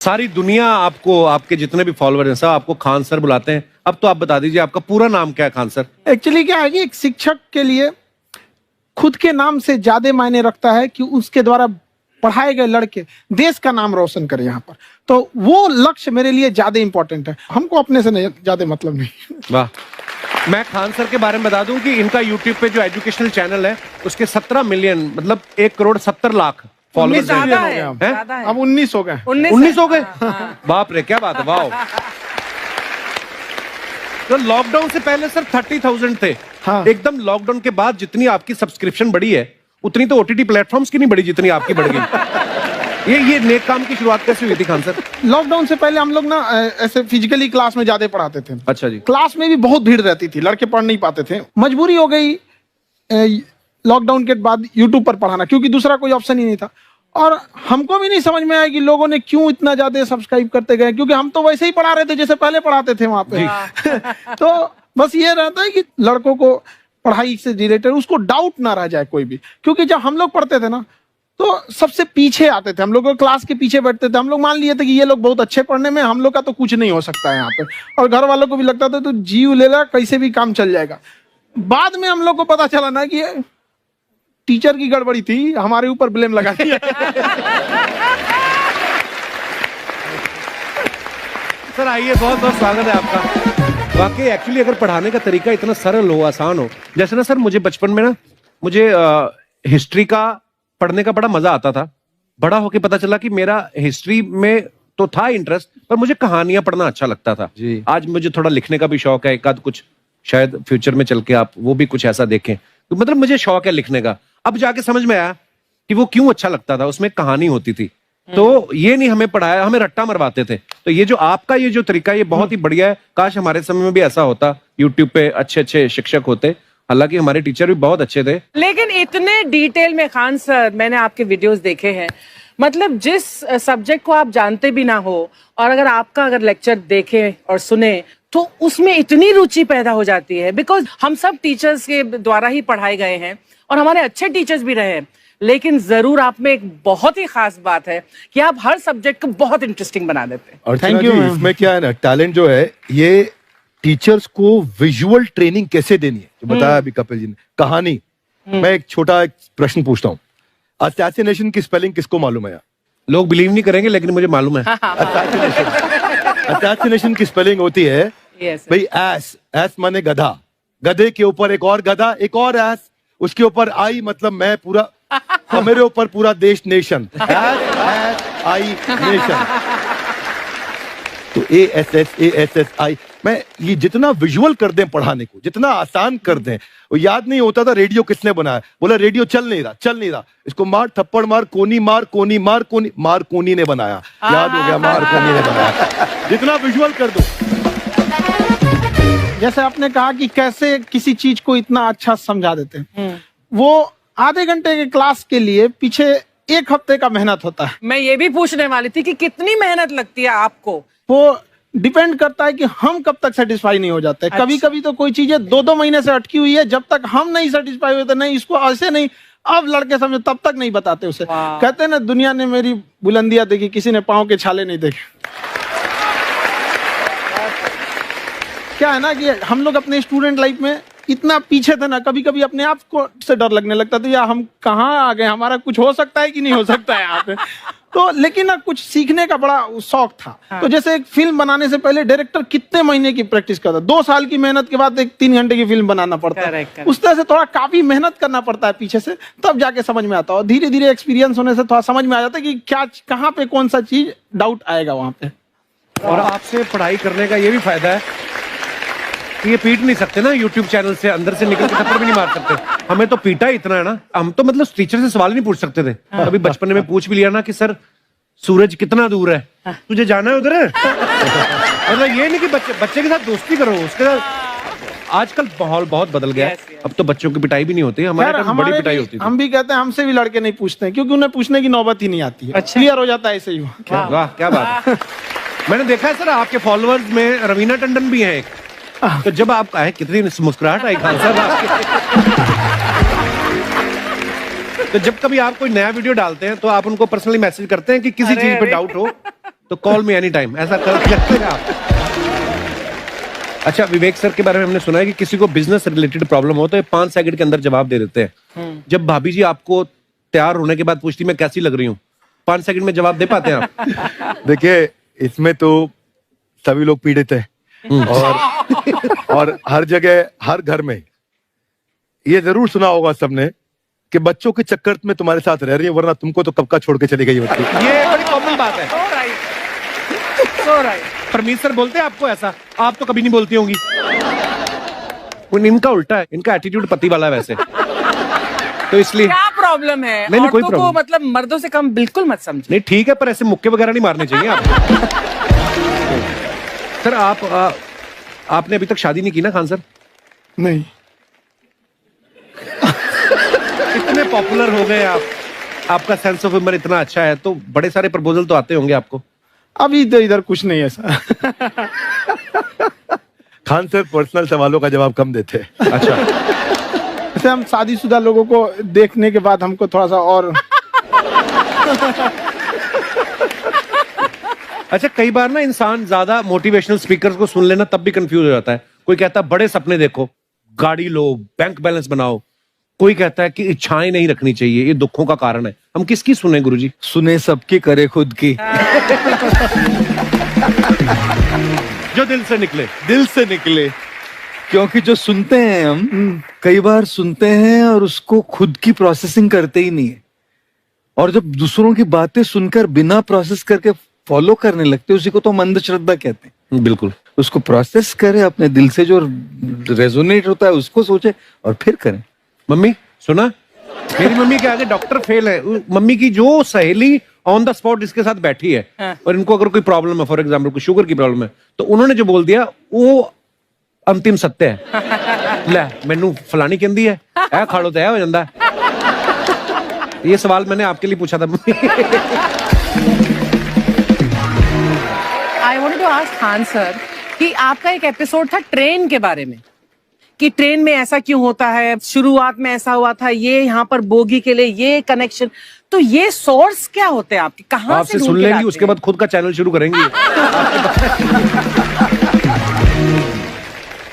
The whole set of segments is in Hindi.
सारी दुनिया आपको, आपके जितने भी फॉलोअर हैं सब आपको खान सर बुलाते हैं। अब तो आप बता दीजिए आपका पूरा नाम क्या है खान सर? एक्चुअली क्या है कि एक शिक्षक के लिए खुद के नाम से ज्यादा मायने रखता है कि उसके द्वारा पढ़ाए गए लड़के देश का नाम रोशन करें यहाँ पर, तो वो लक्ष्य मेरे लिए ज्यादा इंपॉर्टेंट है। हमको अपने से नहीं ज्यादा मतलब नहीं। वाह। मैं खान सर के बारे में बता दूं कि इनका यूट्यूब पे जो एजुकेशनल चैनल है उसके 17 मिलियन मतलब 1,70,00,000 फॉलोअर्स हैं। अब 19 हो गए। 19 हो गए। बाप रे, क्या बात है, वाह। तो लॉकडाउन से पहले सर 30,000 थे। हाँ। एकदम लॉकडाउन के बाद जितनी आपकी सब्सक्रिप्शन बढ़ी है उतनी तो ओटीटी प्लेटफॉर्म्स की नहीं बढ़ी जितनी आपकी बढ़ गई। ये नेक काम की शुरुआत कैसे हुई थी खान सर? लॉकडाउन से पहले हम लोग ना ऐसे फिजिकली क्लास में ज्यादा पढ़ाते थे। अच्छा जी। क्लास में भी बहुत भीड़ रहती थी, लड़के पढ़ नहीं पाते थे। मजबूरी हो गई लॉकडाउन के बाद यूट्यूब पर पढ़ाना, क्योंकि दूसरा कोई ऑप्शन ही नहीं था। और हमको भी नहीं समझ में आया कि लोगों ने क्यों इतना ज्यादा सब्सक्राइब करते गए, क्योंकि हम तो वैसे ही पढ़ा रहे थे जैसे पहले पढ़ाते थे वहां पे। तो बस ये रहता है कि लड़कों को पढ़ाई से रिलेटेड उसको डाउट ना रह जाए कोई भी, क्योंकि जब हम लोग पढ़ते थे ना तो सबसे पीछे आते थे, हम लोग क्लास के पीछे बैठते थे। हम लोग मान लिए थे कि ये लोग बहुत अच्छे पढ़ने में, हम लोग का तो कुछ नहीं हो सकता है यहाँ पे। और घर वालों को भी लगता था तो जीव ले ला, कैसे भी काम चल जाएगा। बाद में हम लोग को पता चला ना कि टीचर की गड़बड़ी थी, हमारे ऊपर ब्लेम लगा दिया। सर आइए, बहुत बहुत स्वागत है आपका। वाकई एक्चुअली अगर पढ़ाने का तरीका इतना सरल हो, आसान हो, जैसे ना सर मुझे बचपन में ना मुझे हिस्ट्री का पढ़ने का बड़ा मजा आता था। बड़ा होके पता चला कि मेरा हिस्ट्री में तो था इंटरेस्ट, पर मुझे कहानियां पढ़ना अच्छा लगता था जी। आज मुझे थोड़ा लिखने का भी शौक है, एक आध कुछ शायद फ्यूचर में चल के आप वो भी कुछ ऐसा देखें, तो मतलब मुझे शौक है लिखने का। अब जाके समझ में आया कि वो क्यों अच्छा लगता था, उसमें कहानी होती थी। तो ये नहीं हमें पढ़ाया, हमें रट्टा मरवाते थे। तो ये जो आपका ये जो तरीका है ये बहुत ही बढ़िया है। काश हमारे समय में भी ऐसा होता, यूट्यूब पे अच्छे अच्छे शिक्षक होते। हालांकि हमारे टीचर भी बहुत अच्छे थे, लेकिन इतने डिटेल में खान सर मैंने आपके वीडियोस देखे हैं, मतलब जिस सब्जेक्ट को आप जानते भी ना हो और अगर लेक्चर देखें और सुने तो उसमें इतनी रुचि पैदा हो जाती है। बिकॉज हम सब टीचर्स के द्वारा ही पढ़ाए गए हैं और हमारे अच्छे टीचर्स भी रहे हैं, लेकिन जरूर आप में एक बहुत ही खास बात है कि आप हर सब्जेक्ट को बहुत इंटरेस्टिंग बना देते हैं। और थैंक यू। इसमें क्या है ना, टैलेंट जो है ये टीचर्स को विजुअल ट्रेनिंग कैसे देनी है, जो बताया अभी कपिल जी ने। कहानी, मैं एक छोटा प्रश्न पूछता हूँ, असैसिनेशन की स्पेलिंग किसको मालूम है? लोग बिलीव नहीं करेंगे लेकिन मुझे मालूम है। असैसिनेशन की स्पेलिंग होती है भाई एस माने गधा, गधे के ऊपर एक और गधा, एक और एस, उसके ऊपर आई मतलब मैं पूरा, तो मेरे ऊपर पूरा देश नेशन, एस आई नेशन। तो ASSASSI मैं ये जितना विजुअल कर दें पढ़ाने को, जितना आसान कर दें। वो याद नहीं होता था रेडियो किसने बनाया, बोला रेडियो चल नहीं रहा, इसको मार थप्पड़ मार, कोनी मार, कोनी मार, कोनी मार, कोनी ने बनाया, याद हो गया, मार कोनी ने बनाया। जितना विजुअल कर दो। जैसे आपने कहा कि कैसे किसी चीज को इतना अच्छा समझा देते हैं, वो आधे घंटे के क्लास के लिए पीछे 1 हफ्ते का मेहनत होता है। मैं ये भी पूछने वाली थी कि कितनी मेहनत लगती है आपको। वो डिपेंड करता है कि हम कब तक सेटिस्फाई नहीं हो जाते। अच्छा। कभी कभी तो कोई चीजें 2-2 महीने से अटकी हुई है, जब तक हम नहीं सेटिस्फाई होते, नहीं इसको ऐसे नहीं, अब लड़के समझे तब तक नहीं बताते उसे। कहते हैं ना, दुनिया ने मेरी बुलंदियां देखी, किसी ने पांव के छाले नहीं देखे। क्या है ना कि हम लोग अपने स्टूडेंट लाइफ में इतना पीछे थे ना, कभी कभी अपने आप को से डर लगने लगता था, या हम कहाँ आ गए, हमारा कुछ हो सकता है कि नहीं हो सकता है यहाँ पे। तो लेकिन ना कुछ सीखने का बड़ा शौक था। हाँ। तो जैसे एक फिल्म बनाने से पहले डायरेक्टर कितने महीने की प्रैक्टिस करता है, 2 साल की मेहनत के बाद एक 3 घंटे की फिल्म बनाना पड़ता है। उस तरह से थोड़ा काफी मेहनत करना पड़ता है पीछे से, तब जाके समझ में आता है। और धीरे धीरे एक्सपीरियंस होने से थोड़ा समझ में आ जाता है कि क्या, कहाँ पे कौन सा चीज डाउट आएगा वहां पे। और आपसे पढ़ाई करने का ये भी फायदा है कि ये पीट नहीं सकते ना यूट्यूब चैनल से, अंदर से निकल के थप्पड़ भी नहीं मार सकते। हमें तो पीटा इतना है ना, हम तो मतलब टीचर से सवाल नहीं पूछ सकते थे। अभी बचपन में पूछ भी लिया ना कि सर सूरज कितना दूर है, तुझे जाना है उधर है। मतलब ये नहीं कि बच्चे के साथ दोस्ती करो, उसके साथ। आजकल माहौल बहुत बदल गया है, अब तो बच्चों की पिटाई भी नहीं होती, हमारे टाइम बड़ी पिटाई होती थी। हम भी कहते हैं, हमसे भी लड़के नहीं पूछते हैं, क्योंकि उन्हें पूछने की नौबत ही नहीं आती है। अच्छा। क्लियर हो जाता है ऐसे ही। वाह, क्या बात है। मैंने देखा है सर आपके फॉलोअर्स में रवीना टंडन भी है एक। तो जब आप आए, कितनी मुस्कुराहट आई खान साहब आपके। तो जब कभी आप कोई नया वीडियो डालते हैं तो आप उनको पर्सनली मैसेज करते हैं कि किसी चीज पे डाउट हो तो कॉल मी एनी टाइम, ऐसा करते हैं आप। अच्छा, विवेक सर के बारे में हमने सुना है कि किसी को बिजनेस रिलेटेड प्रॉब्लम हो तो ये 5 सेकंड के अंदर जवाब दे देते हैं। जब भाभी जी आपको तैयार होने के बाद पूछती मैं कैसी लग रही हूँ, 5 सेकंड में जवाब दे पाते हैं आप? देखिए, इसमें तो सभी लोग पीड़ित हैं और हर जगह, हर घर में ये जरूर सुना होगा सबने कि बच्चों के चक्कर में तुम्हारे साथ रह रही है, वरना तुमको तो कब का छोड़ के चली गई होती। ये बड़ी कॉमन बात है। So right. So right. Parmeet sir बोलते हैं आपको ऐसा? आप तो कभी नहीं बोलती होंगी। इनका उल्टा है, इनका एटीट्यूड पति वाला है वैसे, तो इसलिए। क्या प्रॉब्लम है? नहीं, कोई औरतों को प्रॉब्लम मतलब मर्दों से कम बिल्कुल मत समझो। नहीं, ठीक है, पर ऐसे मुक्के वगैरह नहीं मारने चाहिए आप। सर आपने अभी तक शादी नहीं की ना खान सर? नहीं। इतने पॉपुलर हो गए आप, आपका सेंस ऑफ ह्यूमर इतना अच्छा है, तो बड़े सारे प्रपोजल तो आते होंगे आपको। अभी तो इधर कुछ नहीं है सर। खान सर पर्सनल सवालों का जवाब कम देते हैं। अच्छा, जैसे हम शादीशुदा लोगों को देखने के बाद हमको थोड़ा सा और अच्छा, कई बार ना इंसान ज्यादा मोटिवेशनल स्पीकर्स को सुन लेना तब भी कंफ्यूज हो जाता है। कोई कहता है बड़े सपने देखो, गाड़ी लो, बैंक बैलेंस बनाओ। कोई कहता है कि इच्छाएं नहीं रखनी चाहिए, ये दुखों का कारण है। हम किसकी सुने गुरुजी? सुने सबकी, करे खुद की। जो दिल से निकले। दिल से निकले, क्योंकि जो सुनते हैं हम कई बार सुनते हैं और उसको खुद की प्रोसेसिंग करते ही नहीं है, और जब दूसरों की बातें सुनकर बिना प्रोसेस करके फॉलो करने लगते हैं, उसी को तो हम अंधश्रद्धा कहते हैं। बिल्कुल। उसको प्रोसेस करें, अपने दिल से जो रेजोनेट होता है उसको सोचे और फिर करें। मम्मी सुना, मेरी मम्मी के आगे डॉक्टर फेल है। मम्मी की जो सहेली ऑन द स्पॉट इसके साथ बैठी है, और इनको अगर कोई प्रॉब्लम है, फॉर एग्जाम्पल कोई शुगर की प्रॉब्लम है, तो उन्होंने जो बोल दिया वो अंतिम सत्य है। ले मैनू फलानी कहती है, ऐ खाड़ो तो ऐ हो जाता है। ये सवाल मैंने आपके लिए पूछा था mummy. I wanted to ask Khan sir कि आपका एक एपिसोड था ट्रेन के बारे में, कि ट्रेन में ऐसा क्यों होता है, शुरुआत में ऐसा हुआ था, ये यहाँ पर बोगी के लिए ये कनेक्शन, तो ये सोर्स क्या होते हैं आपके, कहाँ से आपसे ढूंढ सुन के लेंगी, लाते उसके हैं? बाद खुद का चैनल शुरू करेंगी।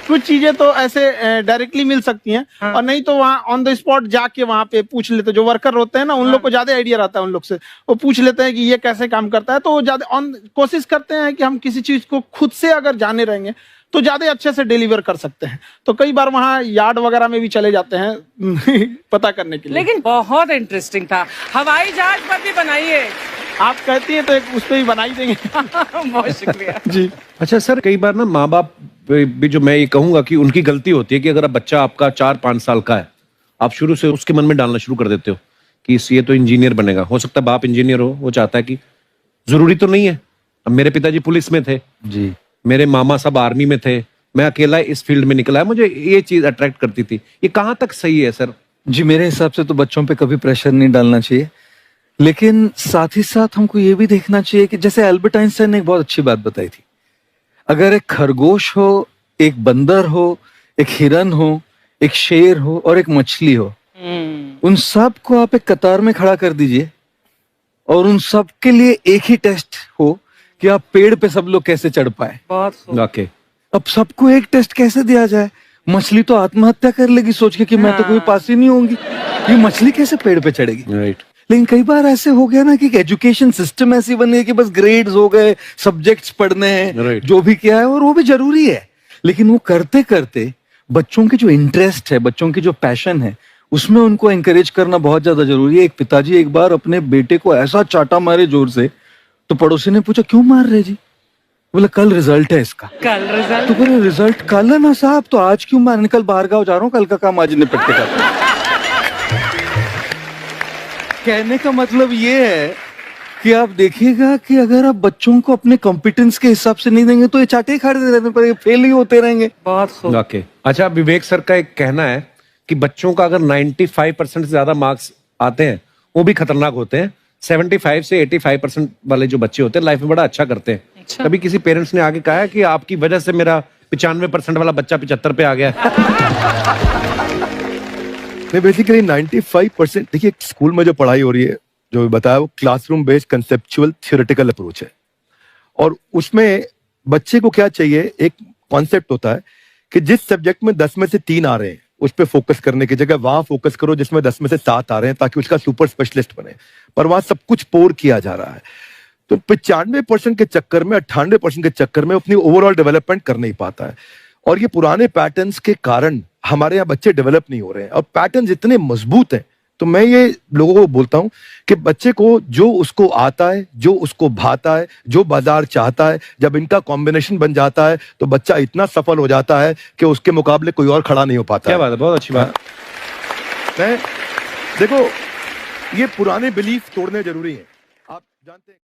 कुछ चीजें तो ऐसे डायरेक्टली मिल सकती हैं, और नहीं तो वहाँ ऑन द स्पॉट जाके वहाँ पे पूछ लेते। जो वर्कर होते हैं ना, उन लोग को ज्यादा आइडिया रहता है, उन लोग से वो पूछ लेते हैं कि ये कैसे काम करता है, तो वो ज्यादा कोशिश करते हैं कि हम किसी चीज को खुद से अगर जाने रहेंगे तो ज्यादा अच्छे से डिलीवर कर सकते हैं। तो कई बार वहाँ यार्ड वगैरह में भी चले जाते हैं पता करने के लिए। लेकिन बहुत इंटरेस्टिंग था। हवाई जहाज पर भी बनाइए। आप कहती हैं तो एक उस पर भी बना ही देंगे। बहुत शुक्रिया जी। अच्छा सर, कई बार ना माँ बाप भी, जो मैं ये कहूंगा कि उनकी गलती होती है कि अगर बच्चा आपका 4-5 साल का है, आप शुरू से उसके मन में डालना शुरू कर देते हो कि ये तो इंजीनियर बनेगा। हो सकता है बाप इंजीनियर हो, वो चाहता है कि जरूरी तो नहीं है। अब मेरे पिताजी पुलिस में थे जी, मेरे मामा सब आर्मी में थे, मैं अकेला इस फील्ड में निकला है, मुझे ये चीज अट्रैक्ट करती थी। ये कहाँ तक सही है सर? जी मेरे हिसाब से तो बच्चों पे कभी प्रेशर नहीं डालना चाहिए, लेकिन साथ ही साथ हमको ये भी देखना चाहिए कि जैसे एल्बर्ट आइंस्टाइन ने एक बहुत अच्छी बात बताई थी, अगर एक खरगोश हो, एक बंदर हो, एक हिरन हो, एक शेर हो और एक मछली हो, उन सब को आप एक कतार में खड़ा कर दीजिए और उन सब के लिए एक ही टेस्ट हो कि आप पेड़ पे सब लोग कैसे चढ़ पाए। बहुत खूब। ओके, अब सबको एक टेस्ट कैसे दिया जाए? मछली तो आत्महत्या कर लेगी सोच के कि मैं तो कोई पास ही नहीं होंगी, ये मछली कैसे पेड़ पे चढ़ेगी? राइट। लेकिन कई बार ऐसे हो गया ना कि एजुकेशन सिस्टम ऐसी बन गई कि बस ग्रेड्स हो गए, सब्जेक्ट्स पढ़ने हैं, Right. जो भी किया है, और वो भी जरूरी है, लेकिन वो करते करते बच्चों की जो इंटरेस्ट है, बच्चों की जो पैशन है, उसमें उनको एंकरेज करना बहुत ज्यादा जरूरी है। एक पिताजी एक बार अपने बेटे को ऐसा चाटा मारे जोर से, तो पड़ोसी ने पूछा क्यों मार रहे जी? बोला कल रिजल्ट है इसका। कल रिजल्ट? तो बोले रिजल्ट कल है ना साहब, तो आज क्यों मारने? कल बाहर गाँव जा रहा हूँ, कल का काम आज निपट के करता हूं। कहने का मतलब ये है कि आप देखिएगा कि अगर आप बच्चों को अपने कॉम्पिटेंस के हिसाब से नहीं देंगे तो ये चाटे खा रहने पर फेल ही होते रहेंगे। बहुत खूब। ओके। अच्छा, विवेक सर का एक कहना है कि बच्चों का अगर 95% से ज्यादा मार्क्स आते हैं वो भी खतरनाक होते हैं। 75 से 85% वाले जो बच्चे होते हैं लाइफ में बड़ा अच्छा करते हैं। अच्छा। कभी किसी पेरेंट्स ने आगे कहा है कि आपकी वजह से मेरा 95% वाला बच्चा 75 पे आ गया? नहीं, बेसिकली 95%, देखिए स्कूल में जो पढ़ाई हो रही है, जो बताया, वो classroom based conceptual theoretical approach है। और उसमें बच्चे को क्या चाहिए, एक कॉन्सेप्ट होता है कि जिस सब्जेक्ट में 10 में से 3 आ रहे हैं उस पर फोकस करने की जगह वहां फोकस करो जिसमें 10 में से 7 आ रहे हैं, ताकि उसका सुपर स्पेशलिस्ट बने। पर वहां सब कुछ पोर किया जा रहा है, तो 95% के चक्कर में, 98% के चक्कर में अपनी ओवरऑल डेवलपमेंट कर नहीं पाता है। और ये पुराने पैटर्न्स के कारण हमारे यहाँ बच्चे डेवलप नहीं हो रहे हैं, और पैटर्न्स इतने मजबूत हैं। तो मैं ये लोगों को बोलता हूं कि बच्चे को जो उसको आता है, जो उसको भाता है, जो बाजार चाहता है, जब इनका कॉम्बिनेशन बन जाता है तो बच्चा इतना सफल हो जाता है कि उसके मुकाबले कोई और खड़ा नहीं हो पाता। क्या बात है, बहुत अच्छी बात। मैं देखो, ये पुराने बिलीफ तोड़ने जरूरी हैं। आप जानते हैं